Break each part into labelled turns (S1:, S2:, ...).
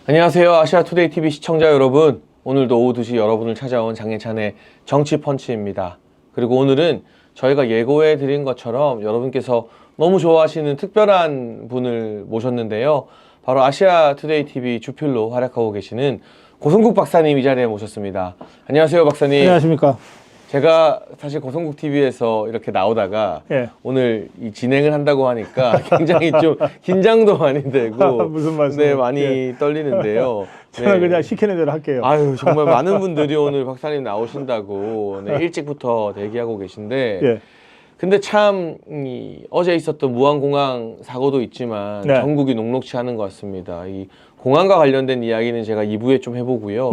S1: 안녕하세요. 아시아투데이 TV 시청자 여러분. 오늘도 오후 2시 여러분을 찾아온 장예찬의 정치펀치입니다. 그리고 오늘은 저희가 예고해 드린 것처럼 여러분께서 너무 좋아하시는 특별한 분을 모셨는데요. 바로 아시아투데이 TV 주필로 활약하고 계시는 고성국 박사님 이 자리에 모셨습니다. 안녕하세요, 박사님.
S2: 안녕하십니까.
S1: 제가 사실 고성국 TV에서 이렇게 나오다가 오늘 이 진행을 한다고 하니까 굉장히 좀 긴장도 많이 되고
S2: 무슨 말씀?
S1: 네, 많이 떨리는데요.
S2: 저는 그냥 시키는 대로 할게요.
S1: 아유, 정말 많은 분들이 오늘 박사님 나오신다고 일찍부터 대기하고 계신데 근데 참 어제 있었던 무안공항 사고도 있지만 전국이 녹록치 않은 것 같습니다. 이 공항과 관련된 이야기는 제가 2부에 좀 해보고요.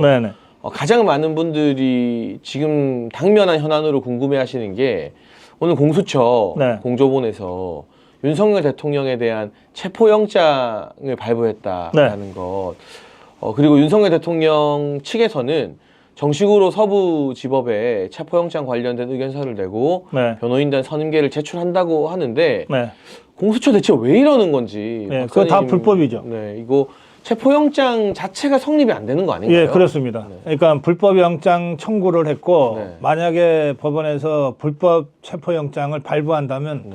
S1: 가장 많은 분들이 지금 당면한 현안으로 궁금해하시는 게 오늘 공수처 공조본에서 윤석열 대통령에 대한 체포영장을 발부했다라는 것, 그리고 윤석열 대통령 측에서는 정식으로 서부지법에 체포영장 관련된 의견서를 내고 변호인단 선임계를 제출한다고 하는데 공수처 대체 왜 이러는 건지
S2: 그거 다 불법이죠.
S1: 이거 체포영장 자체가 성립이 안 되는 거 아닌가요?
S2: 예, 그렇습니다. 그러니까 불법영장 청구를 했고 만약에 법원에서 불법 체포영장을 발부한다면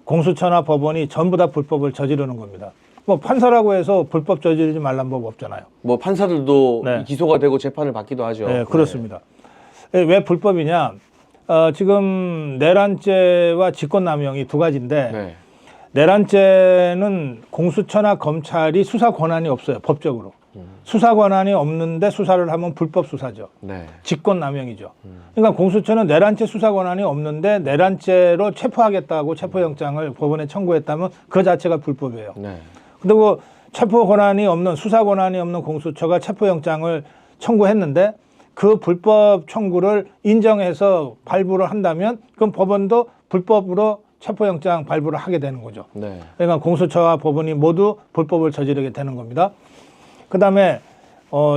S2: 공수처나 법원이 전부 다 불법을 저지르는 겁니다. 뭐 판사라고 해서 불법 저지르지 말란 법 없잖아요.
S1: 뭐 판사들도 기소가 되고 재판을 받기도 하죠.
S2: 네, 그렇습니다. 왜 불법이냐? 지금 내란죄와 직권남용이 두 가지인데 내란죄는 공수처나 검찰이 수사 권한이 없어요. 법적으로. 수사 권한이 없는데 수사를 하면 불법 수사죠. 직권남용이죠. 그러니까 공수처는 내란죄 수사 권한이 없는데 내란죄로 체포하겠다고 체포영장을 법원에 청구했다면 그 자체가 불법이에요. 그리고 체포 권한이 없는 수사 권한이 없는 공수처가 체포영장을 청구했는데 그 불법 청구를 인정해서 발부를 한다면 그럼 법원도 불법으로 체포영장 발부를 하게 되는 거죠. 그러니까 공수처와 법원이 모두 불법을 저지르게 되는 겁니다. 그 다음에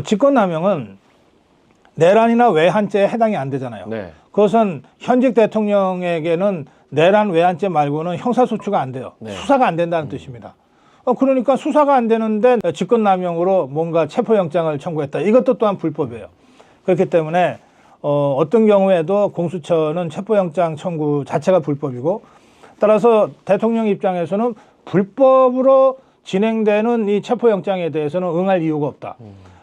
S2: 직권남용은 내란이나 외환죄에 해당이 안 되잖아요. 그것은 현직 대통령에게는 내란 외환죄 말고는 형사소추가 안 돼요. 수사가 안 된다는 뜻입니다. 그러니까 수사가 안 되는데 직권남용으로 뭔가 체포영장을 청구했다. 이것도 또한 불법이에요. 그렇기 때문에 어떤 경우에도 공수처는 체포영장 청구 자체가 불법이고 따라서 대통령 입장에서는 불법으로 진행되는 이 체포영장에 대해서는 응할 이유가 없다.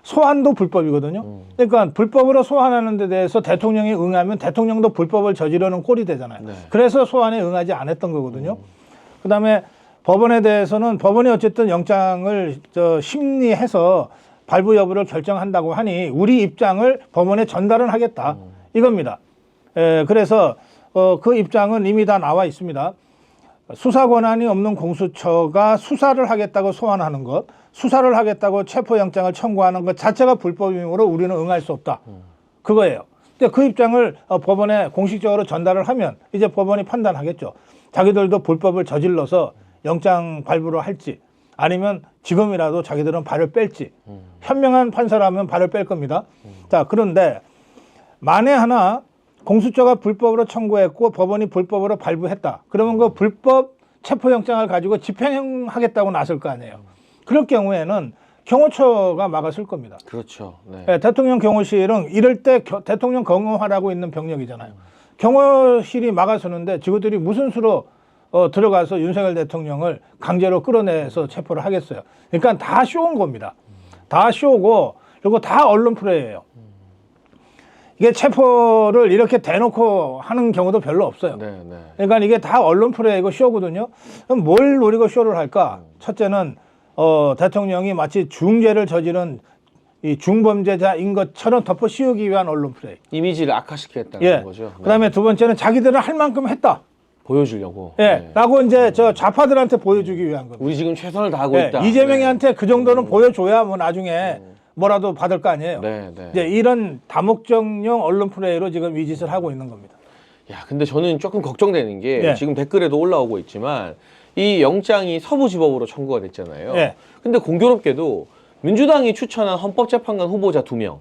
S2: 소환도 불법이거든요. 그러니까 불법으로 소환하는 데 대해서 대통령이 응하면 대통령도 불법을 저지르는 꼴이 되잖아요. 그래서 소환에 응하지 않았던 거거든요. 그다음에 법원에 대해서는 법원이 어쨌든 영장을 심리해서 발부 여부를 결정한다고 하니 우리 입장을 법원에 전달을 하겠다. 이겁니다. 그래서 그 입장은 이미 다 나와 있습니다. 수사 권한이 없는 공수처가 수사를 하겠다고 소환하는 것, 수사를 하겠다고 체포영장을 청구하는 것 자체가 불법이므로 우리는 응할 수 없다. 그거예요. 근데 그 입장을 법원에 공식적으로 전달을 하면 이제 법원이 판단하겠죠. 자기들도 불법을 저질러서 영장 발부를 할지 아니면 지금이라도 자기들은 발을 뺄지. 현명한 판사라면 발을 뺄 겁니다. 자, 그런데 만에 하나 공수처가 불법으로 청구했고 법원이 불법으로 발부했다. 그러면 그 불법 체포영장을 가지고 집행하겠다고 나설 거 아니에요. 그럴 경우에는 경호처가 막았을 겁니다.
S1: 그렇죠.
S2: 대통령 경호실은 이럴 때 대통령 경호하라고 있는 병력이잖아요. 경호실이 막아서는데 지구들이 무슨 수로 들어가서 윤석열 대통령을 강제로 끌어내서 체포를 하겠어요. 그러니까 다 쇼인 겁니다. 다 쇼고 그리고 다 언론 플레이예요. 이게 체포를 이렇게 대놓고 하는 경우도 별로 없어요. 그러니까 이게 다 언론 플레이고 쇼거든요. 그럼 뭘 노리고 쇼를 할까? 첫째는 대통령이 마치 중죄를 저지른 이 중범죄자인 것처럼 덮어 씌우기 위한 언론 플레이.
S1: 이미지를 악화시키겠다는 거죠.
S2: 그다음에 두 번째는 자기들은 할 만큼 했다.
S1: 보여주려고.
S2: 라고 이제 저 좌파들한테 보여주기 위한 겁니다.
S1: 우리 지금 최선을 다하고 있다.
S2: 이재명이한테 그 정도는 보여줘야 뭐 나중에 뭐라도 받을 거 아니에요. 이제 이런 다목적용 언론 플레이로 지금 이 짓을 하고 있는 겁니다.
S1: 야, 근데 저는 조금 걱정되는 게 지금 댓글에도 올라오고 있지만 이 영장이 서부지법으로 청구가 됐잖아요. 근데 공교롭게도 민주당이 추천한 헌법재판관 후보자 2명,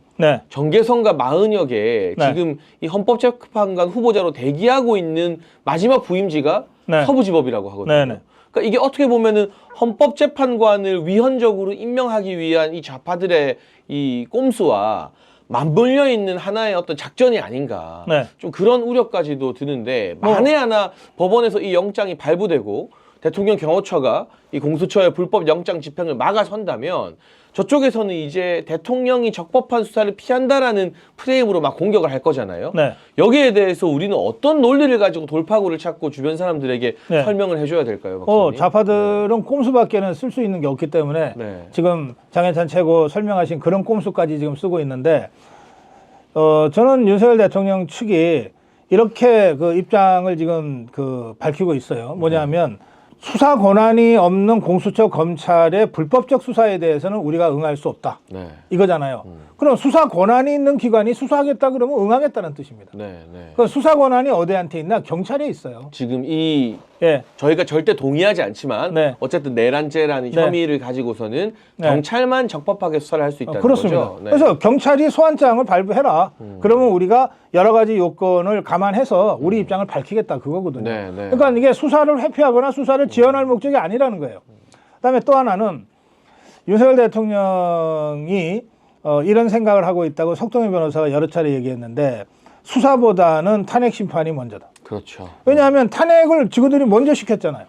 S1: 정계성과 마은혁에 지금 이 헌법재판관 후보자로 대기하고 있는 마지막 부임지가 서부지법이라고 하거든요. 그러니까 이게 어떻게 보면은 헌법재판관을 위헌적으로 임명하기 위한 이 좌파들의 이 꼼수와 맞물려 있는 하나의 어떤 작전이 아닌가.
S2: 네.
S1: 좀 그런 우려까지도 드는데 만에 하나 법원에서 이 영장이 발부되고 대통령 경호처가 이 공수처의 불법 영장 집행을 막아선다면 저쪽에서는 이제 대통령이 적법한 수사를 피한다라는 프레임으로 막 공격을 할 거잖아요.
S2: 네.
S1: 여기에 대해서 우리는 어떤 논리를 가지고 돌파구를 찾고 주변 사람들에게
S2: 네.
S1: 설명을 해줘야 될까요, 박사님?
S2: 좌파들은 꼼수밖에는 쓸 수 있는 게 없기 때문에
S1: 네.
S2: 지금 장해찬 최고 설명하신 그런 꼼수까지 지금 쓰고 있는데 저는 윤석열 대통령 측이 이렇게 그 입장을 지금 그 밝히고 있어요. 뭐냐면 수사 권한이 없는 공수처 검찰의 불법적 수사에 대해서는 우리가 응할 수 없다.
S1: 네.
S2: 이거잖아요. 그럼 수사 권한이 있는 기관이 수사하겠다 그러면 응하겠다는 뜻입니다.
S1: 네, 네.
S2: 그 수사 권한이 어디한테 있나? 경찰에 있어요.
S1: 지금 이
S2: 예.
S1: 저희가 절대 동의하지 않지만
S2: 네.
S1: 어쨌든 내란죄라는
S2: 네.
S1: 혐의를 가지고서는
S2: 네.
S1: 경찰만 적법하게 수사를 할 수 있다는
S2: 그렇습니다.
S1: 거죠. 네.
S2: 그래서 경찰이 소환장을 발부해라. 그러면 우리가 여러 가지 요건을 감안해서 우리 입장을 밝히겠다 그거거든요.
S1: 네, 네.
S2: 그러니까 이게 수사를 회피하거나 수사를 지연할 목적이 아니라는 거예요. 그다음에 또 하나는 윤석열 대통령이 이런 생각을 하고 있다고 석동현 변호사가 여러 차례 얘기했는데 수사보다는 탄핵 심판이 먼저다.
S1: 그렇죠.
S2: 왜냐하면 탄핵을 지구들이 먼저 시켰잖아요.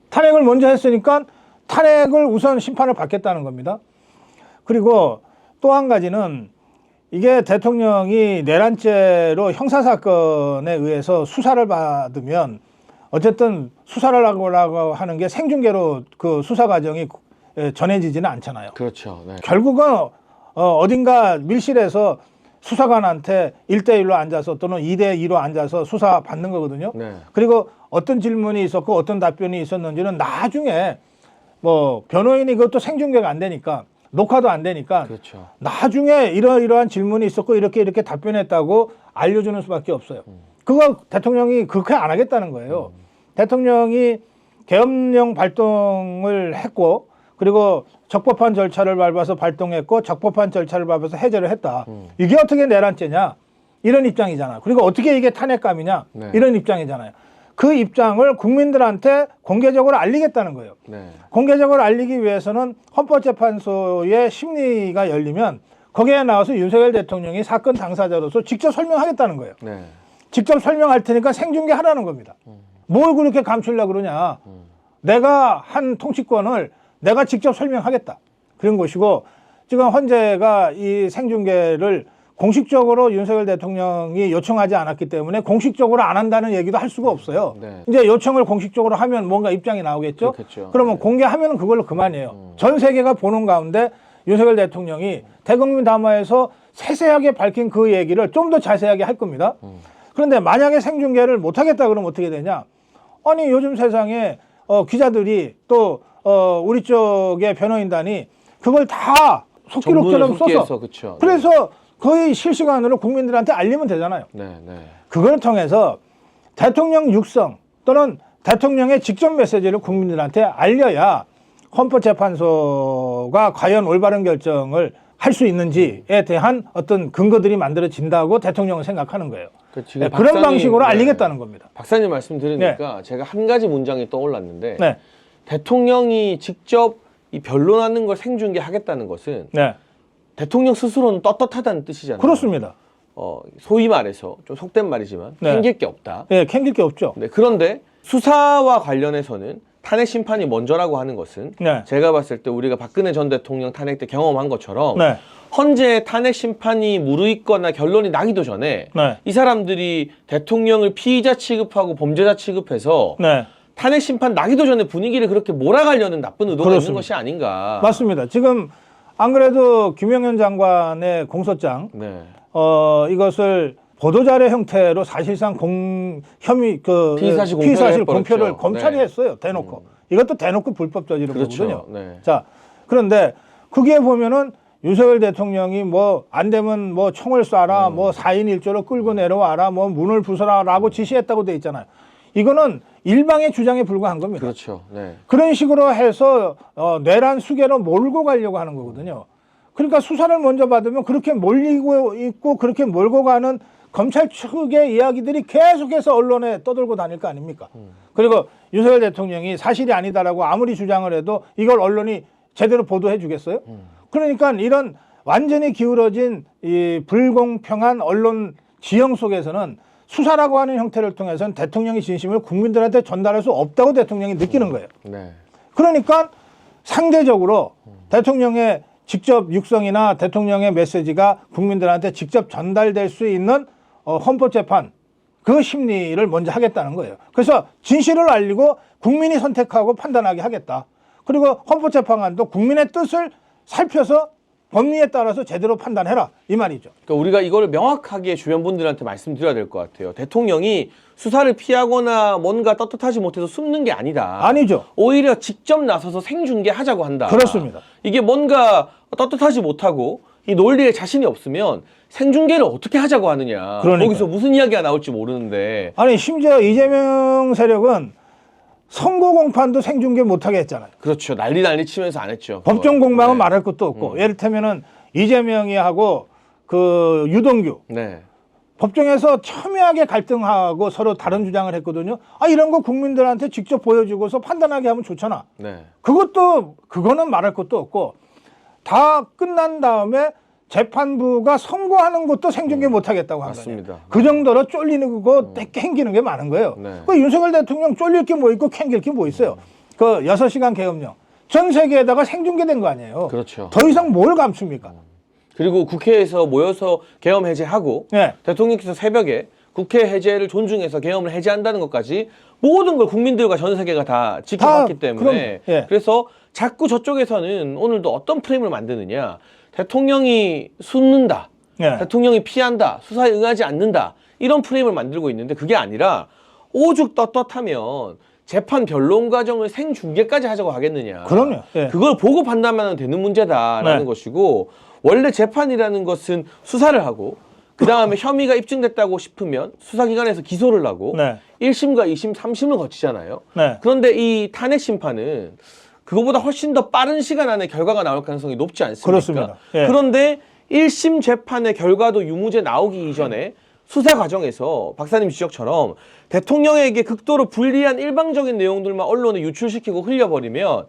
S2: 탄핵을 먼저 했으니까 탄핵을 우선 심판을 받겠다는 겁니다. 그리고 또 한 가지는 이게 대통령이 내란죄로 형사사건에 의해서 수사를 받으면 어쨌든 수사를 하고 하는 게 생중계로 그 수사 과정이 전해지지는 않잖아요.
S1: 그렇죠. 네.
S2: 결국은 어딘가 밀실에서 수사관한테 1대1로 앉아서 또는 2대2로 앉아서 수사 받는 거거든요.
S1: 네.
S2: 그리고 어떤 질문이 있었고 어떤 답변이 있었는지는 나중에 뭐 변호인이 그것도 생중계가 안 되니까 녹화도 안 되니까
S1: 그렇죠.
S2: 나중에 이러이러한 질문이 있었고 이렇게 답변했다고 알려주는 수밖에 없어요. 그거 대통령이 그렇게 안 하겠다는 거예요. 대통령이 계엄령 발동을 했고 그리고 적법한 절차를 밟아서 발동했고 적법한 절차를 밟아서 해제를 했다. 이게 어떻게 내란죄냐? 이런 입장이잖아. 그리고 어떻게 이게 탄핵감이냐?
S1: 네.
S2: 이런 입장이잖아요. 그 입장을 국민들한테 공개적으로 알리겠다는 거예요.
S1: 네.
S2: 공개적으로 알리기 위해서는 헌법재판소의 심리가 열리면 거기에 나와서 윤석열 대통령이 사건 당사자로서 직접 설명하겠다는 거예요.
S1: 네.
S2: 직접 설명할 테니까 생중계 하라는 겁니다. 뭘 그렇게 감추려고 그러냐. 내가 한 통치권을 내가 직접 설명하겠다. 그런 것이고 지금 헌재가 이 생중계를 공식적으로 윤석열 대통령이 요청하지 않았기 때문에 공식적으로 안 한다는 얘기도 할 수가 없어요.
S1: 네.
S2: 이제 요청을 공식적으로 하면 뭔가 입장이 나오겠죠.
S1: 그렇겠죠.
S2: 그러면 공개하면 그걸로 그만이에요. 전 세계가 보는 가운데 윤석열 대통령이 대국민 담화에서 세세하게 밝힌 그 얘기를 좀 더 자세하게 할 겁니다. 그런데 만약에 생중계를 못하겠다 그러면 어떻게 되냐. 아니 요즘 세상에 기자들이 또 우리 쪽의 변호인단이 그걸 다 속기록처럼 써서
S1: 그쵸.
S2: 그래서 거의 실시간으로 국민들한테 알리면 되잖아요.
S1: 네, 네.
S2: 그걸 통해서 대통령 육성 또는 대통령의 직접 메시지를 국민들한테 알려야 헌법재판소가 과연 올바른 결정을 할 수 있는지에 대한 어떤 근거들이 만들어진다고 대통령은 생각하는 거예요.
S1: 지금
S2: 그런 방식으로 알리겠다는 겁니다.
S1: 박사님 말씀 들으니까 제가 한 가지 문장이 떠올랐는데
S2: 네.
S1: 대통령이 직접 이 변론하는 걸 생중계 하겠다는 것은
S2: 네.
S1: 대통령 스스로는 떳떳하다는 뜻이잖아요.
S2: 그렇습니다.
S1: 소위 말해서 좀 속된 말이지만
S2: 네.
S1: 캥길 게 없다.
S2: 네, 캥길 게 없죠.
S1: 네, 그런데 수사와 관련해서는 탄핵 심판이 먼저라고 하는 것은
S2: 네.
S1: 제가 봤을 때 우리가 박근혜 전 대통령 탄핵 때 경험한 것처럼
S2: 네.
S1: 헌재 탄핵 심판이 무르익거나 결론이 나기도 전에
S2: 네.
S1: 이 사람들이 대통령을 피의자 취급하고 범죄자 취급해서
S2: 네.
S1: 탄핵 심판 나기도 전에 분위기를 그렇게 몰아가려는 나쁜 의도가
S2: 그렇습니다.
S1: 있는 것이 아닌가.
S2: 맞습니다. 지금 안 그래도 김영현 장관의 공소장
S1: 네.
S2: 이것을 보도자료 형태로 사실상 피의사실 공표를 검찰이
S1: 네.
S2: 했어요. 대놓고. 이것도 대놓고 불법 저지른
S1: 그렇죠.
S2: 거거든요.
S1: 네.
S2: 자, 그런데 그게 보면은 윤석열 대통령이 뭐 안 되면 뭐 총을 쏴라, 뭐 4인 1조로 끌고 내려와라, 뭐 문을 부숴라라고 지시했다고 돼 있잖아요. 이거는 일방의 주장에 불과한 겁니다.
S1: 그렇죠. 네.
S2: 그런 식으로 해서 내란 수계로 몰고 가려고 하는 거거든요. 그러니까 수사를 먼저 받으면 그렇게 몰리고 있고 그렇게 몰고 가는 검찰 측의 이야기들이 계속해서 언론에 떠돌고 다닐 거 아닙니까? 그리고 윤석열 대통령이 사실이 아니다라고 아무리 주장을 해도 이걸 언론이 제대로 보도해 주겠어요? 그러니까 이런 완전히 기울어진 이 불공평한 언론 지형 속에서는 수사라고 하는 형태를 통해서는 대통령의 진심을 국민들한테 전달할 수 없다고 대통령이 느끼는 거예요.
S1: 네.
S2: 그러니까 상대적으로 대통령의 직접 육성이나 대통령의 메시지가 국민들한테 직접 전달될 수 있는 헌법재판 그 심리를 먼저 하겠다는 거예요. 그래서 진실을 알리고 국민이 선택하고 판단하게 하겠다. 그리고 헌법재판관도 국민의 뜻을 살펴서 법리에 따라서 제대로 판단해라 이 말이죠.
S1: 그러니까 우리가 이거를 명확하게 주변 분들한테 말씀드려야 될 것 같아요. 대통령이 수사를 피하거나 뭔가 떳떳하지 못해서 숨는 게 아니다.
S2: 아니죠.
S1: 오히려 직접 나서서 생중계하자고 한다.
S2: 그렇습니다.
S1: 이게 뭔가 떳떳하지 못하고 이 논리에 자신이 없으면 생중계를 어떻게 하자고 하느냐.
S2: 그러니까요.
S1: 거기서 무슨 이야기가 나올지 모르는데.
S2: 아니 심지어 이재명 세력은 선거 공판도 생중계 못하게 했잖아요.
S1: 그렇죠. 난리 치면서 안 했죠.
S2: 법정 공방은
S1: 네.
S2: 말할 것도 없고 예를테면은 이재명이 하고 그 유동규
S1: 네.
S2: 법정에서 첨예하게 갈등하고 서로 다른 주장을 했거든요. 아 이런 거 국민들한테 직접 보여주고서 판단하게 하면 좋잖아.
S1: 네.
S2: 그거는 말할 것도 없고 다 끝난 다음에 재판부가 선고하는 것도 생중계 못하겠다고 한 거예요.
S1: 맞습니다.
S2: 그 정도로 쫄리는 거 캥기는 게 많은 거예요.
S1: 네.
S2: 그 윤석열 대통령 쫄릴 게 뭐 있고 캥길 게 뭐 있어요. 그 6시간 계엄령 전 세계에다가 생중계된 거 아니에요.
S1: 그렇죠.
S2: 더 이상 뭘 감춥니까?
S1: 그리고 국회에서 모여서 계엄 해제하고
S2: 네.
S1: 대통령께서 새벽에 국회 해제를 존중해서 계엄을 해제한다는 것까지 모든 걸 국민들과 전 세계가 다 지켜봤기 때문에
S2: 예.
S1: 그래서 자꾸 저쪽에서는 오늘도 어떤 프레임을 만드느냐. 대통령이 숨는다.
S2: 예.
S1: 대통령이 피한다. 수사에 응하지 않는다. 이런 프레임을 만들고 있는데 그게 아니라 오죽 떳떳하면 재판 변론 과정을 생중계까지 하자고 하겠느냐.
S2: 그럼요. 예.
S1: 그걸 보고 판단하면 되는 문제다라는
S2: 네.
S1: 것이고 원래 재판이라는 것은 수사를 하고 그 다음에 혐의가 입증됐다고 싶으면 수사기관에서 기소를 하고
S2: 네.
S1: 1심과 2심, 3심을 거치잖아요.
S2: 네.
S1: 그런데 이 탄핵 심판은 그거보다 훨씬 더 빠른 시간 안에 결과가 나올 가능성이 높지 않습니까?
S2: 그렇습니다. 예.
S1: 그런데 1심 재판의 결과도 유무죄 나오기 이전에 수사 과정에서 박사님 지적처럼 대통령에게 극도로 불리한 일방적인 내용들만 언론에 유출시키고 흘려버리면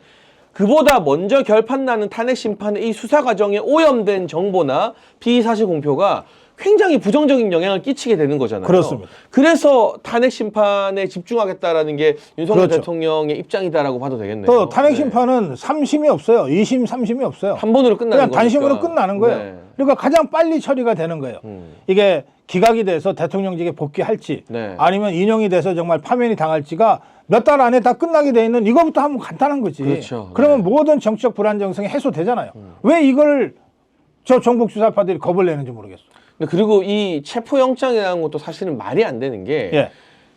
S1: 그보다 먼저 결판나는 탄핵 심판의 이 수사 과정에 오염된 정보나 피의사실 공표가 굉장히 부정적인 영향을 끼치게 되는 거잖아요.
S2: 그렇습니다.
S1: 그래서 탄핵 심판에 집중하겠다라는 게 윤석열
S2: 그렇죠.
S1: 대통령의 입장이다라고 봐도 되겠네요.
S2: 또 탄핵
S1: 네.
S2: 심판은 3심이 없어요. 2심, 3심이 없어요.
S1: 한 번으로 끝나는
S2: 그냥
S1: 거니까.
S2: 단심으로 끝나는 거예요.
S1: 네.
S2: 그러니까 가장 빨리 처리가 되는 거예요. 이게 기각이 돼서 대통령직에 복귀할지
S1: 네.
S2: 아니면 인용이 돼서 정말 파면이 당할지가 몇 달 안에 다 끝나게 돼 있는 이거부터 하면 간단한 거지.
S1: 그렇죠.
S2: 그러면
S1: 네.
S2: 모든 정치적 불안정성이 해소되잖아요. 왜 이걸 저 정복 수사파들이 겁을 내는지 모르겠어.
S1: 근데 그리고 이 체포영장이라는 것도 사실은 말이 안 되는 게
S2: 예.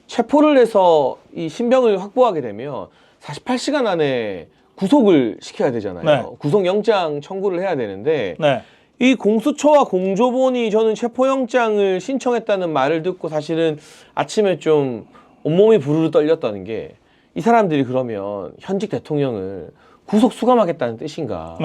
S1: 체포를 해서 이 신병을 확보하게 되면 48시간 안에 구속을 시켜야 되잖아요.
S2: 네.
S1: 구속영장 청구를 해야 되는데
S2: 네.
S1: 이 공수처와 공조본이 저는 체포영장을 신청했다는 말을 듣고 사실은 아침에 좀 온몸이 부르르 떨렸다는 게 이 사람들이 그러면 현직 대통령을 구속 수감하겠다는 뜻인가?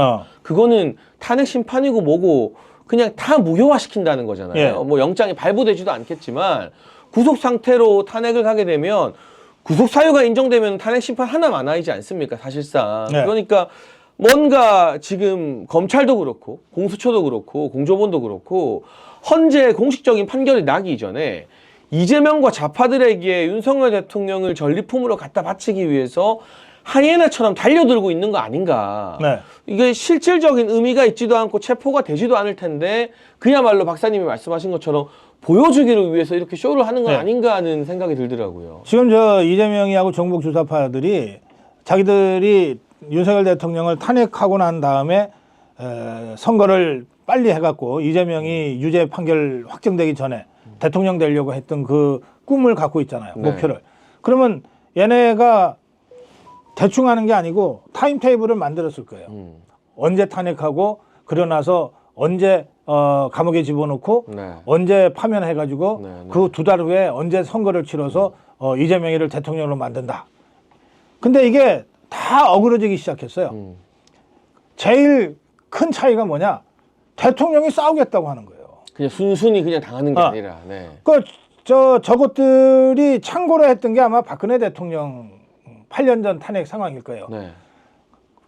S1: 그거는 탄핵 심판이고 뭐고 그냥 다 무효화시킨다는 거잖아요.
S2: 예.
S1: 뭐 영장이 발부되지도 않겠지만 구속 상태로 탄핵을 가게 되면 구속 사유가 인정되면 탄핵 심판 하나 많아지지 않습니까? 사실상.
S2: 네.
S1: 그러니까 뭔가 지금 검찰도 그렇고 공수처도 그렇고 공조본도 그렇고 헌재 공식적인 판결이 나기 이전에 이재명과 좌파들에게 윤석열 대통령을 전리품으로 갖다 바치기 위해서 하이에나처럼 달려들고 있는 거 아닌가.
S2: 네.
S1: 이게 실질적인 의미가 있지도 않고 체포가 되지도 않을 텐데 그야말로 박사님이 말씀하신 것처럼 보여주기를 위해서 이렇게 쇼를 하는 건
S2: 네.
S1: 아닌가 하는 생각이 들더라고요.
S2: 지금 저 이재명이하고 정복 주사파들이 자기들이 윤석열 대통령을 탄핵하고 난 다음에 선거를 빨리 해갖고 이재명이 유죄 판결 확정되기 전에 대통령 되려고 했던 그 꿈을 갖고 있잖아요.
S1: 네.
S2: 목표를. 그러면 얘네가 대충 하는 게 아니고 타임테이블을 만들었을 거예요. 언제 탄핵하고 그러고 나서 언제 감옥에 집어넣고
S1: 네.
S2: 언제 파면해가지고
S1: 네, 네.
S2: 그 2달 후에 언제 선거를 치러서 이재명이를 대통령으로 만든다. 근데 이게 다 어그러지기 시작했어요. 제일 큰 차이가 뭐냐? 대통령이 싸우겠다고 하는 거예요.
S1: 그냥 순순히 그냥 당하는 게 아니라. 네.
S2: 저것들이 참고로 했던 게 아마 박근혜 대통령 8년 전 탄핵 상황일 거예요.
S1: 네.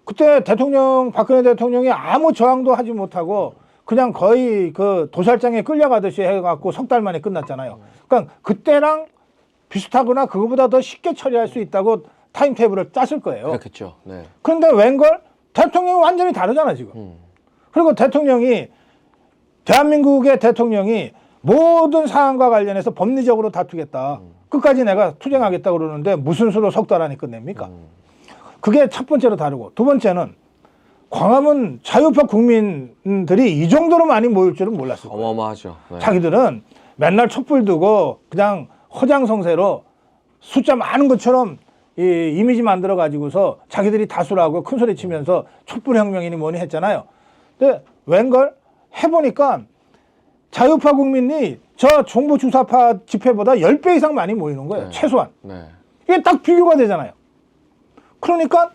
S2: 그때 박근혜 대통령이 아무 저항도 하지 못하고 그냥 거의 그 도살장에 끌려가듯이 해갖고 석 달 만에 끝났잖아요. 그러니까 그때랑 비슷하거나 그거보다 더 쉽게 처리할 수 있다고 타임테이블을 짰을 거예요.
S1: 그렇겠죠. 네.
S2: 그런데 웬걸 대통령이 완전히 다르잖아 지금. 그리고 대한민국의 대통령이 모든 사안과 관련해서 법리적으로 다투겠다. 끝까지 내가 투쟁하겠다 그러는데 무슨 수로 석 달 안에 끝냅니까? 그게 첫 번째로 다르고, 두 번째는 광화문 자유파 국민들이 이 정도로 많이 모일 줄은 몰랐을 거예요.
S1: 어마어마하죠. 네.
S2: 자기들은 맨날 촛불 두고 그냥 허장성세로 숫자 많은 것처럼 이 이미지 만들어 가지고서 자기들이 다수라고 큰 소리 치면서 촛불 혁명이니 뭐니 했잖아요. 근데 웬걸 해보니까 자유파 국민이 저 정부 주사파 집회보다 10배 이상 많이 모이는 거예요.
S1: 네.
S2: 최소한.
S1: 네.
S2: 이게 딱 비교가 되잖아요. 그러니까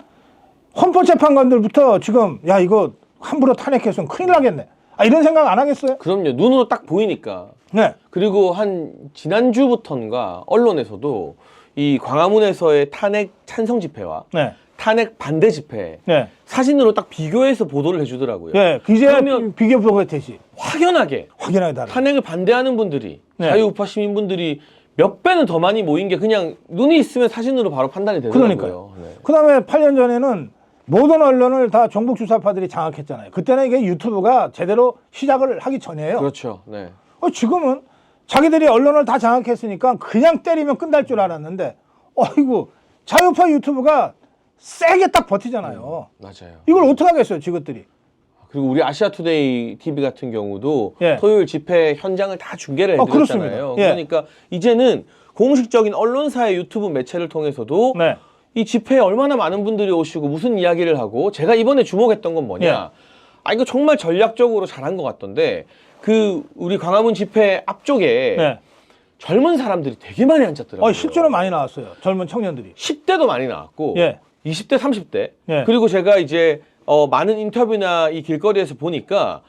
S2: 헌법재판관들부터 지금 야 이거 함부로 탄핵했으면 큰일 나겠네. 이런 생각 안 하겠어요?
S1: 그럼요. 눈으로 딱 보이니까.
S2: 네.
S1: 그리고 한 지난주부터인가 언론에서도 이 광화문에서의 탄핵 찬성 집회와
S2: 네.
S1: 탄핵 반대 집회
S2: 네.
S1: 사진으로 딱 비교해서 보도를 해주더라고요.
S2: 네. 이제
S1: 그러면
S2: 비교 보겠듯이
S1: 확연하게
S2: 다르.
S1: 탄핵을 반대하는 분들이
S2: 네.
S1: 자유우파 시민분들이 몇 배는 더 많이 모인 게 그냥 눈이 있으면 사진으로 바로 판단이 되더라고요.
S2: 그러니까요.
S1: 네.
S2: 그다음에 8년 전에는 모든 언론을 다 종북 주사파들이 장악했잖아요. 그때는 이게 유튜브가 제대로 시작을 하기 전이에요.
S1: 그렇죠. 네.
S2: 지금은 자기들이 언론을 다 장악했으니까 그냥 때리면 끝날 줄 알았는데, 어이구 자유파 유튜브가 세게 딱 버티잖아요.
S1: 맞아요.
S2: 이걸 어떻게 하겠어요, 지것들이.
S1: 그리고 우리 아시아투데이 TV 같은 경우도
S2: 예.
S1: 토요일 집회 현장을 다 중계를 해드렸잖아요.
S2: 그렇습니다. 예.
S1: 그러니까 이제는 공식적인 언론사의 유튜브 매체를 통해서도
S2: 네.
S1: 이 집회에 얼마나 많은 분들이 오시고 무슨 이야기를 하고, 제가 이번에 주목했던 건 뭐냐.
S2: 예.
S1: 이거 정말 전략적으로 잘한 것 같던데, 그 우리 광화문 집회 앞쪽에
S2: 네.
S1: 젊은 사람들이 되게 많이 앉았더라고요.
S2: 실제로 많이 나왔어요. 젊은 청년들이.
S1: 10대도 많이 나왔고
S2: 예.
S1: 20대, 30대.
S2: 예.
S1: 그리고 제가 이제 많은 인터뷰나 이 길거리에서 보니까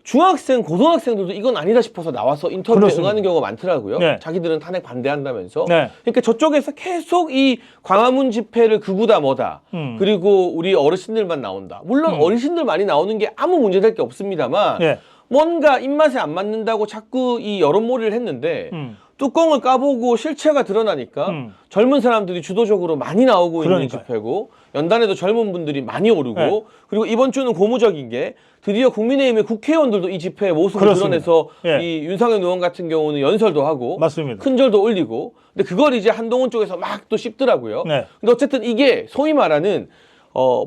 S1: 중학생, 고등학생들도 이건 아니다 싶어서 나와서 인터뷰에
S2: 그렇습니다.
S1: 응하는 경우가 많더라고요.
S2: 네.
S1: 자기들은 탄핵 반대한다면서.
S2: 네.
S1: 그러니까 저쪽에서 계속 이 광화문 집회를 극우다 뭐다. 그리고 우리 어르신들만 나온다. 물론 어르신들 많이 나오는 게 아무 문제될 게 없습니다만
S2: 예.
S1: 뭔가 입맛에 안 맞는다고 자꾸 이 여론몰이를 했는데 뚜껑을 까보고 실체가 드러나니까 젊은 사람들이 주도적으로 많이 나오고 있는 집회고, 연단에도 젊은 분들이 많이 오르고,
S2: 네.
S1: 그리고 이번 주는 고무적인 게 드디어 국민의힘의 국회의원들도 이 집회의 모습을
S2: 그렇습니다.
S1: 드러내서
S2: 예.
S1: 이 윤상현 의원 같은 경우는 연설도 하고
S2: 맞습니다.
S1: 큰절도 올리고, 근데 그걸 이제 한동훈 쪽에서 막 또 씹더라고요.
S2: 네.
S1: 근데 어쨌든 이게 소위 말하는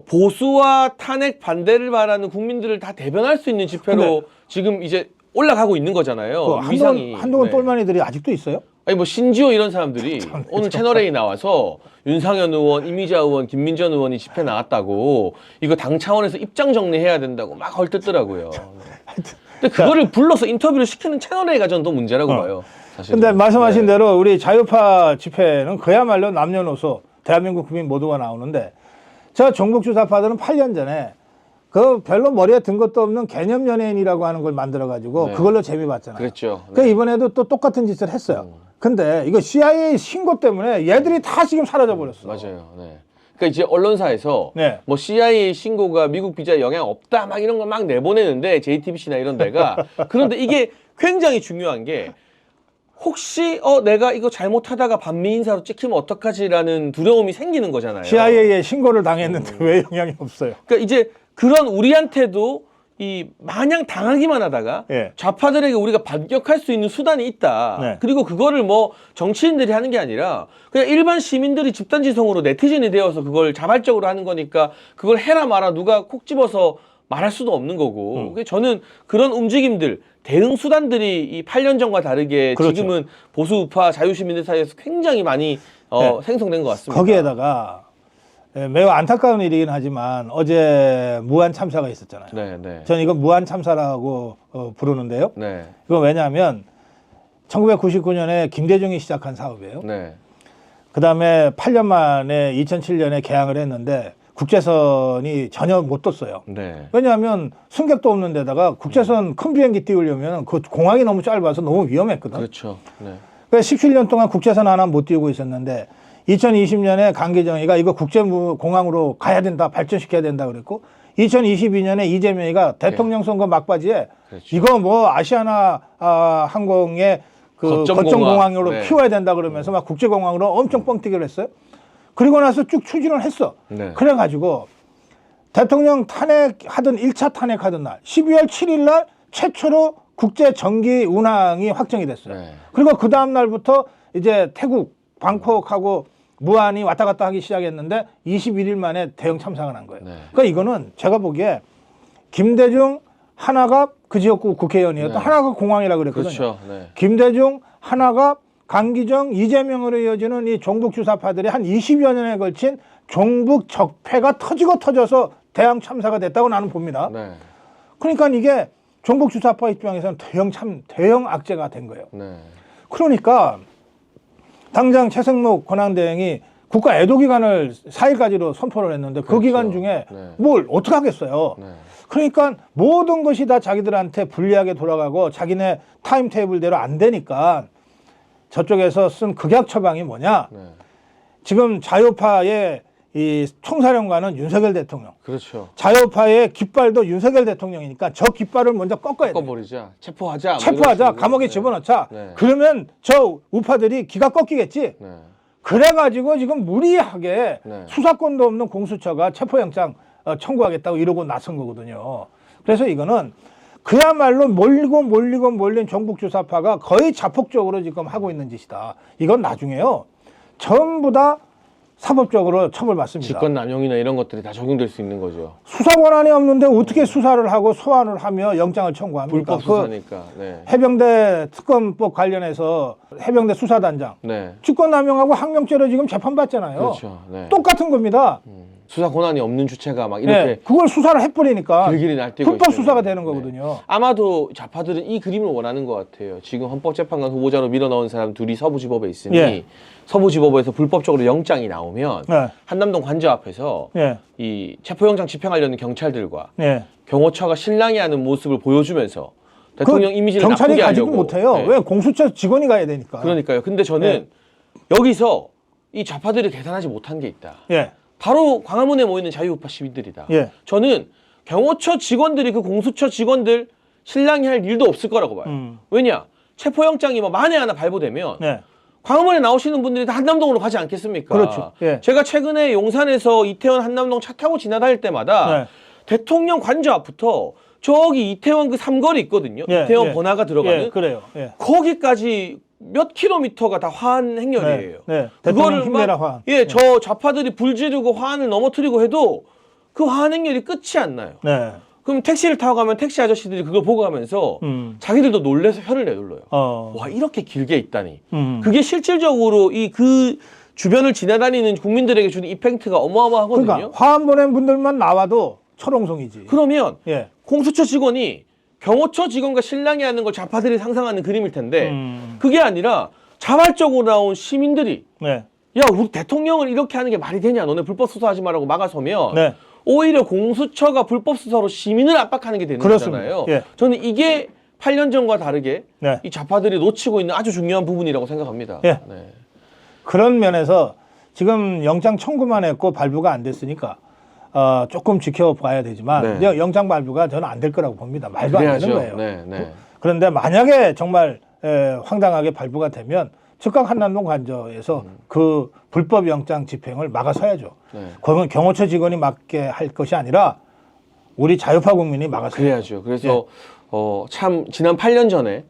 S1: 보수와 탄핵 반대를 말하는 국민들을 다 대변할 수 있는 집회로 지금 이제 올라가고 있는 거잖아요. 위상이.
S2: 한동훈
S1: 네.
S2: 똘마니들이 아직도 있어요?
S1: 아니 뭐 신지호 이런 사람들이 오늘 채널A 나와서 윤상현 의원, 이미자 의원, 김민전 의원이 집회 나왔다고 이거 당 차원에서 입장 정리해야 된다고 막 헐뜯더라고요. 근데 그거를 불러서 인터뷰를 시키는 채널A가 저는 더 문제라고 봐요. 사실은.
S2: 근데 말씀하신 대로 우리 자유파 집회는 그야말로 남녀노소 대한민국 국민 모두가 나오는데, 저 종북주사파들은 8년 전에 그 별로 머리에 든 것도 없는 개념 연예인이라고 하는 걸 만들어가지고 그걸로 재미 봤잖아요.
S1: 그랬죠.
S2: 그 이번에도 또 똑같은 짓을 했어요. 근데 이거 CIA 신고 때문에 얘들이 다 지금 사라져 버렸어.
S1: 맞아요. 네. 그러니까 이제 언론사에서
S2: 네.
S1: 뭐 CIA 신고가 미국 비자에 영향 없다 막 이런 걸 막 내보내는데, JTBC나 이런 데가. 그런데 이게 굉장히 중요한 게, 혹시 내가 이거 잘못하다가 반미 인사로 찍히면 어떡하지라는 두려움이 생기는 거잖아요.
S2: CIA에 신고를 당했는데 왜 영향이 없어요?
S1: 그러니까 이제 그런 우리한테도 이 마냥 당하기만 하다가
S2: 예.
S1: 좌파들에게 우리가 반격할 수 있는 수단이 있다.
S2: 네.
S1: 그리고 그거를 뭐 정치인들이 하는 게 아니라 그냥 일반 시민들이 집단지성으로 네티즌이 되어서 그걸 자발적으로 하는 거니까 그걸 해라 마라 누가 콕 집어서 말할 수도 없는 거고. 그래서 저는 그런 움직임들, 대응 수단들이 이 8년 전과 다르게
S2: 그렇죠.
S1: 지금은 보수 우파 자유시민들 사이에서 굉장히 많이 생성된 것 같습니다.
S2: 거기에다가 매우 안타까운 일이긴 하지만 어제 무한 참사가 있었잖아요.
S1: 네, 네.
S2: 저는 이건 무한 참사라고 부르는데요.
S1: 네.
S2: 이건 왜냐하면 1999년에 김대중이 시작한 사업이에요.
S1: 네.
S2: 그 다음에 8년 만에 2007년에 개항을 했는데 국제선이 전혀 못 떴어요.
S1: 네.
S2: 왜냐하면 승객도 없는 데다가 국제선 큰 비행기 띄우려면 그 공항이 너무 짧아서 너무 위험했거든.
S1: 그렇죠. 네.
S2: 그래서 17년 동안 국제선 하나 못 띄우고 있었는데 2020년에 강기정이가 이거 국제공항으로 가야 된다, 발전시켜야 된다 그랬고 2022년에 이재명이가 대통령 선거 막바지에
S1: 그렇죠.
S2: 이거 뭐 아시아나 항공의 그 거점공항으로
S1: 네.
S2: 키워야 된다 그러면서 막 국제공항으로 엄청 뻥튀기를 했어요. 그리고 나서 쭉 추진을 했어.
S1: 네.
S2: 그래가지고 대통령 탄핵하던 1차 탄핵하던 날 12월 7일 날 최초로 국제 정기 운항이 확정이 됐어요.
S1: 네.
S2: 그리고 그 다음 날부터 이제 태국 방콕하고 무안이 왔다 갔다 하기 시작했는데 21일 만에 대형 참사가 난 거예요.
S1: 네.
S2: 그러니까 이거는 제가 보기에 김대중, 하나갑 그 지역구 국회의원이었던
S1: 네.
S2: 하나갑 공항이라고 그랬거든요.
S1: 그렇죠. 네.
S2: 김대중, 하나갑, 강기정, 이재명으로 이어지는 이 종북 주사파들이 한 20여 년에 걸친 종북 적폐가 터지고 터져서 대형 참사가 됐다고 나는 봅니다.
S1: 네.
S2: 그러니까 이게 종북 주사파 입장에서는 대형 악재가 된 거예요.
S1: 네.
S2: 그러니까 당장 최승목 권한대행이 국가 애도 기간을 4일까지로 선포를 했는데 그
S1: 그렇죠.
S2: 기간 중에
S1: 네.
S2: 뭘 어떻게 하겠어요.
S1: 네.
S2: 그러니까 모든 것이 다 자기들한테 불리하게 돌아가고 자기네 타임 테이블대로 안 되니까 저쪽에서 쓴 극약 처방이 뭐냐.
S1: 네.
S2: 지금 자유파의 이 총사령관은 윤석열 대통령.
S1: 그렇죠.
S2: 자유파의 깃발도 윤석열 대통령이니까 저 깃발을 먼저 꺾어야 돼.
S1: 꺾어버리자. 체포하자. 뭐
S2: 체포하자.
S1: 이런 식으로.
S2: 감옥에
S1: 네.
S2: 집어넣자.
S1: 네.
S2: 그러면 저 우파들이 기가 꺾이겠지.
S1: 네.
S2: 그래가지고 지금 무리하게
S1: 네.
S2: 수사권도 없는 공수처가 체포영장 청구하겠다고 이러고 나선 거거든요. 그래서 이거는 그야말로 몰린 종북주사파가 거의 자폭적으로 지금 하고 있는 짓이다. 이건 나중에요. 전부 다 사법적으로 처벌받습니다.
S1: 직권남용이나 이런 것들이 다 적용될 수 있는 거죠.
S2: 수사 권한이 없는데 어떻게 수사를 하고 소환을 하며 영장을 청구합니까?
S1: 불법 수사니까. 네.
S2: 해병대 특검법 관련해서 해병대 수사단장
S1: 네.
S2: 직권남용하고 항명죄로 지금 재판받잖아요.
S1: 그렇죠. 네.
S2: 똑같은 겁니다.
S1: 수사 권한이 없는 주체가 막 이렇게
S2: 네, 그걸 수사를 해버리니까
S1: 길길이 날뛰고
S2: 불법
S1: 있어요.
S2: 수사가 되는
S1: 네.
S2: 거거든요.
S1: 아마도 좌파들은 이 그림을 원하는 것 같아요. 지금 헌법재판관 후보자로 밀어넣은 사람 둘이 서부지법에 있으니
S2: 예.
S1: 서부지법에서 불법적으로 영장이 나오면
S2: 네.
S1: 한남동 관저 앞에서
S2: 예,
S1: 이 체포영장 집행하려는 경찰들과
S2: 예.
S1: 경호처가 실랑이 하는 모습을 보여주면서 대통령 이미지를
S2: 경찰이
S1: 나쁘게
S2: 가지고
S1: 하려고.
S2: 못해요.
S1: 네.
S2: 왜 공수처 직원이 가야 되니까.
S1: 그러니까요. 근데 저는 여기서 이 좌파들이 계산하지 못한 게 있다.
S2: 예,
S1: 바로 광화문에 모이는 자유우파 시민들이다.
S2: 예.
S1: 저는 경호처 직원들이 그 공수처 직원들 실랑이 할 일도 없을 거라고 봐요. 왜냐? 체포영장이 뭐 만에 하나 발부되면
S2: 네.
S1: 광화문에 나오시는 분들이 다 한남동으로 가지 않겠습니까?
S2: 그렇죠. 예.
S1: 제가 최근에 용산에서 이태원 한남동 차 타고 지나다닐 때마다
S2: 네.
S1: 대통령 관저 앞부터 저기 이태원 그 삼거리 있거든요.
S2: 예,
S1: 이태원
S2: 예.
S1: 번화가 들어가는
S2: 예, 그래요. 예.
S1: 거기까지 몇 킬로미터가 다 화한 행렬이에요.
S2: 네. 대통령 힘내라 화환.
S1: 예, 저 좌파들이 불 지르고 화환을 넘어뜨리고 해도 그 화한 행렬이 끝이 안 나요.
S2: 네.
S1: 그럼 택시를 타고 가면 택시 아저씨들이 그걸 보고 가면서 자기들도 놀래서 혀를 내둘러요. 와, 이렇게 길게 있다니. 그게 실질적으로 이 그 주변을 지나다니는 국민들에게 주는 이펙트가 어마어마하거든요.
S2: 그러니까 화환 보낸 분들만 나와도 철옹성이지.
S1: 그러면
S2: 예.
S1: 공수처 직원이 경호처 직원과 실랑이 하는 걸 좌파들이 상상하는 그림일 텐데 그게 아니라 자발적으로 나온 시민들이
S2: 네.
S1: 야, 우리 대통령을 이렇게 하는 게 말이 되냐? 너네 불법 수사하지 말라고 막아서면
S2: 네.
S1: 오히려 공수처가 불법 수사로 시민을 압박하는 게 되는
S2: 그렇습니다.
S1: 거잖아요.
S2: 예.
S1: 저는 이게 8년 전과 다르게
S2: 네.
S1: 이 좌파들이 놓치고 있는 아주 중요한 부분이라고 생각합니다.
S2: 예.
S1: 네.
S2: 그런 면에서 지금 영장 청구만 했고 발부가 안 됐으니까 조금 지켜봐야 되지만
S1: 네.
S2: 영장 발부가 저는 안 될 거라고 봅니다. 말도 안 되는 거예요.
S1: 네, 네.
S2: 그런데 만약에 정말 황당하게 발부가 되면 즉각 한남동 관저에서 그 불법 영장 집행을 막아서야죠.
S1: 네.
S2: 그건 경호처 직원이 맡게 할 것이 아니라 우리 자유파 국민이 막아서야죠.
S1: 그래야죠. 그래서 참 지난 8년 전에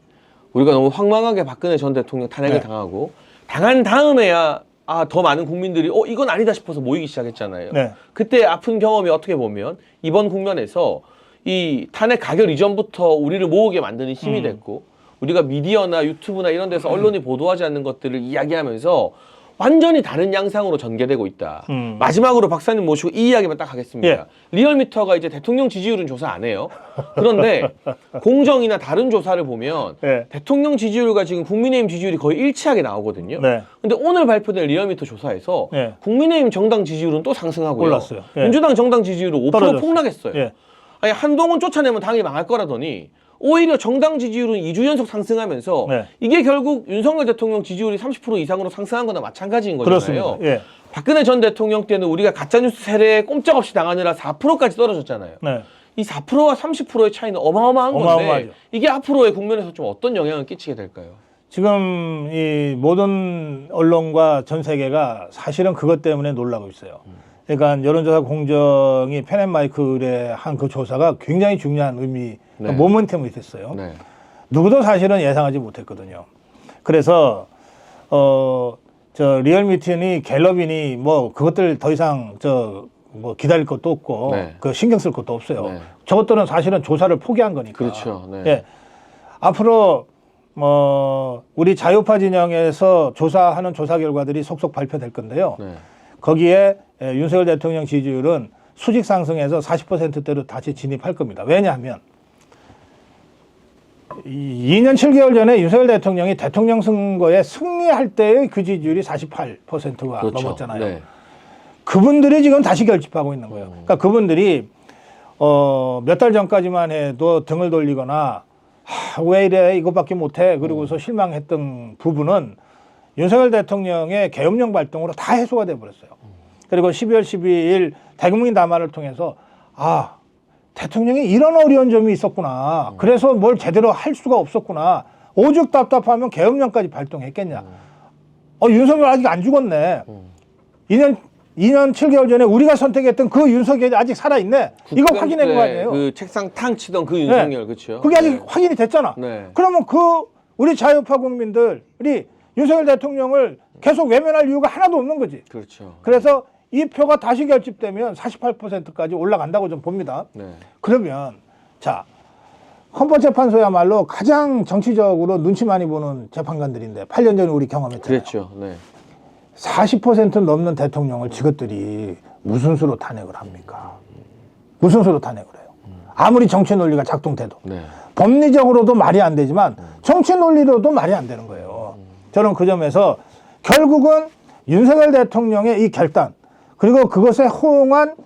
S1: 우리가 너무 황망하게 박근혜 전 대통령 탄핵을
S2: 네.
S1: 당하고 당한 다음에야 더 많은 국민들이 이건 아니다 싶어서 모이기 시작했잖아요.
S2: 네.
S1: 그때 아픈 경험이 어떻게 보면 이번 국면에서 이 탄핵 가결 이전부터 우리를 모으게 만드는 힘이 됐고 우리가 미디어나 유튜브나 이런 데서 언론이 보도하지 않는 것들을 이야기하면서 완전히 다른 양상으로 전개되고 있다. 마지막으로 박사님 모시고 이 이야기만 딱 하겠습니다.
S2: 예.
S1: 리얼미터가 이제 대통령 지지율은 조사 안 해요. 그런데 공정이나 다른 조사를 보면
S2: 예.
S1: 대통령 지지율과 지금 국민의힘 지지율이 거의 일치하게 나오거든요.
S2: 네.
S1: 근데 오늘 발표된 리얼미터 조사에서
S2: 예.
S1: 국민의힘 정당 지지율은 또 상승하고요.
S2: 올랐어요. 예.
S1: 민주당 정당 지지율은 5%
S2: 떨어졌어요.
S1: 폭락했어요.
S2: 예.
S1: 아니 한동훈 쫓아내면 당이 망할 거라더니 오히려 정당 지지율은 2주 연속 상승하면서
S2: 네.
S1: 이게 결국 윤석열 대통령 지지율이 30% 이상으로 상승한 거나 마찬가지인 거잖아요.
S2: 그렇습니다. 예.
S1: 박근혜 전 대통령 때는 우리가 가짜뉴스 세례에 꼼짝없이 당하느라 4%까지 떨어졌잖아요.
S2: 네.
S1: 이 4%와 30%의 차이는 어마어마한 건데
S2: 어마어마하죠.
S1: 이게 앞으로의 국면에서 좀 어떤 영향을 끼치게 될까요?
S2: 지금 이 모든 언론과 전 세계가 사실은 그것 때문에 놀라고 있어요. 그러니까 여론조사 공정이 펜앤마이클의 한 그 조사가 굉장히 중요한 의미,
S1: 네.
S2: 모멘텀이 됐어요.
S1: 네.
S2: 누구도 사실은 예상하지 못했거든요. 그래서 저 리얼미터니 갤럽이니 뭐 그것들 더 이상 뭐 기다릴 것도 없고
S1: 네.
S2: 그 신경 쓸 것도 없어요.
S1: 네.
S2: 저것들은 사실은 조사를 포기한 거니까.
S1: 그렇죠. 네.
S2: 예. 앞으로 우리 자유파 진영에서 조사하는 조사 결과들이 속속 발표될 건데요.
S1: 네.
S2: 거기에 윤석열 대통령 지지율은 수직 상승해서 40%대로 다시 진입할 겁니다. 왜냐하면 2년 7개월 전에 윤석열 대통령이 대통령 선거에 승리할 때의 그 지지율이 48%가
S1: 그렇죠.
S2: 넘었잖아요.
S1: 네.
S2: 그분들이 지금 다시 결집하고 있는 거예요. 그러니까 그분들이 몇 달 전까지만 해도 등을 돌리거나 왜 이래 이것밖에 못해 그러고서 실망했던 부분은 윤석열 대통령의 계엄령 발동으로 다 해소가 돼버렸어요. 그리고 12월 12일 대국민 담화를 통해서 대통령이 이런 어려운 점이 있었구나. 그래서 뭘 제대로 할 수가 없었구나. 오죽 답답하면 계엄령까지 발동했겠냐. 윤석열 아직 안 죽었네. 2년 7개월 전에 우리가 선택했던 그 윤석열이 아직 살아있네. 이거 확인한 거 아니에요?
S1: 그 책상 탕 치던 그 윤석열,
S2: 네.
S1: 그렇죠.
S2: 그게 아직
S1: 네.
S2: 확인이 됐잖아.
S1: 네.
S2: 그러면 우리 자유파 국민들이 윤석열 대통령을 계속 외면할 이유가 하나도 없는 거지.
S1: 그렇죠.
S2: 그래서 이 표가 다시 결집되면 48%까지 올라간다고 좀 봅니다.
S1: 네.
S2: 그러면 자 헌법재판소야말로 가장 정치적으로 눈치 많이 보는 재판관들인데 8년 전에 우리 경험했잖아요.
S1: 그렇죠. 네.
S2: 40% 넘는 대통령을 저것들이 무슨 수로 탄핵을 합니까? 무슨 수로 탄핵을 해요? 아무리 정치 논리가 작동돼도.
S1: 네.
S2: 법리적으로도 말이 안 되지만 정치 논리로도 말이 안 되는 거예요. 저는 그 점에서 결국은 윤석열 대통령의 이 결단 그리고 그것에 호응한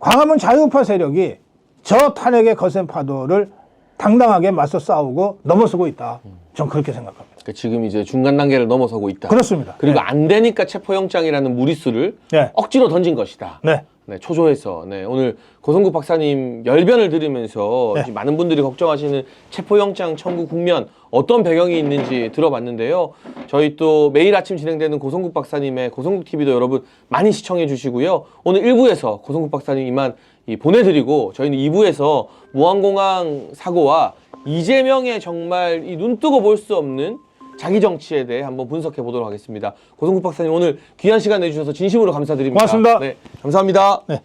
S2: 광화문 자유파 세력이 저 탄핵의 거센 파도를 당당하게 맞서 싸우고 넘어서고 있다. 전 그렇게 생각합니다.
S1: 그러니까 지금 이제 중간 단계를 넘어서고 있다.
S2: 그렇습니다.
S1: 그리고
S2: 네.
S1: 안 되니까 체포영장이라는 무리수를
S2: 네.
S1: 억지로 던진 것이다.
S2: 네.
S1: 네, 초조해서. 네, 오늘 고성국 박사님 열변을 들으면서
S2: 네.
S1: 지금 많은 분들이 걱정하시는 체포영장 청구 국면 어떤 배경이 있는지 들어봤는데요. 저희 또 매일 아침 진행되는 고성국 박사님의 고성국 TV도 여러분 많이 시청해 주시고요. 오늘 1부에서 고성국 박사님 이만 보내드리고 저희는 2부에서 무안공항 사고와 이재명의 정말 이 눈뜨고 볼 수 없는 자기 정치에 대해 한번 분석해 보도록 하겠습니다. 고성국 박사님 오늘 귀한 시간 내주셔서 진심으로 감사드립니다.
S2: 고맙습니다.
S1: 네, 감사합니다.
S2: 네.